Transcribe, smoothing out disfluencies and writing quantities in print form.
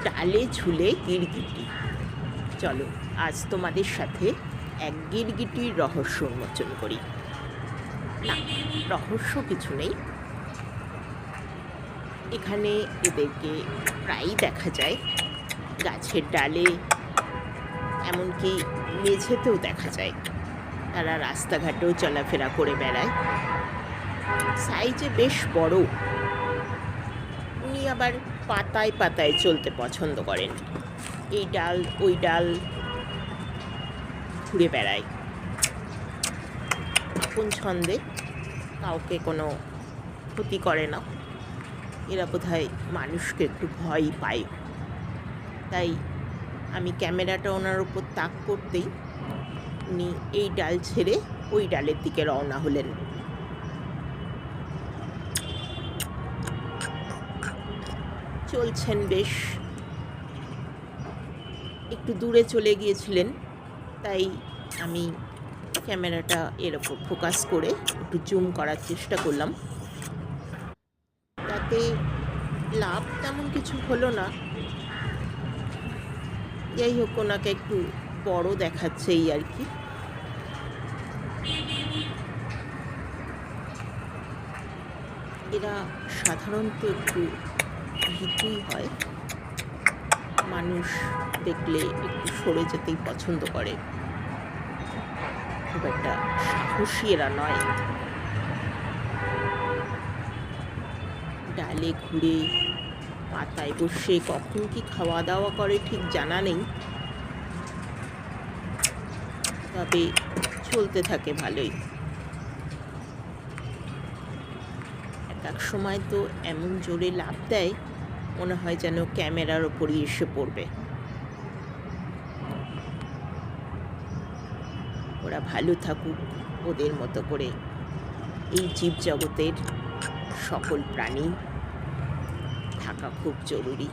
ডালে ঝুলে গিরগিটি। চলো আজ তোমাদের সাথে এক গিরগিটির রহস্য উন্মোচন করি। না, রহস্য কিছু নেই। এখানে এদেরকে প্রায়ই দেখা যায়, গাছের ডালে, এমনকি মেঝেতেও দেখা যায়। তারা রাস্তাঘাটেও চলাফেরা করে বেড়ায়। সাইজে বেশ বড়। উনি আবার পাতায় পাতায় চলতে পছন্দ করেন। এই ডাল ওই ডাল ঘুরে বেড়ায় আপন ছন্দে, কাউকে কোনো ক্ষতি করে না। এরা বোধহয় মানুষকে একটু ভয় পায়। তাই আমি ক্যামেরাটা ওনার উপর তাক করতেই উনি এই ডাল ছেড়ে ওই ডালের দিকে রওনা হলেন। চলছেন বেশ, একটু দূরে চলে গিয়েছিলেন, তাই আমি ক্যামেরাটা এর ওপর ফোকাস করে একটু জুম করার চেষ্টা করলাম। তাতে লাভ তেমন কিছু হলো না। যাই হোক, ওনাকে একটু বড় দেখাচ্ছে এই আর কি। এরা সাধারণত একটু ভীতুই হয়, মানুষ দেখলে একটু সরে যেতেই পছন্দ করে, খুব একটা সাহসী এরা নয়। ডালে ঘুরে পাতায় বসে কখন কি খাওয়া দাওয়া করে ঠিক জানা নেই, তবে চলতে থাকে ভালোই। এক সময় তো এমন জোরে লাফ দেয়, মনে হয় যেন ক্যামেরার ওপরই এসে পড়বে। ওরা ভালো থাকুক ওদের মতো করে। এই জীবজগতের সকল প্রাণী থাকা খুব জরুরি।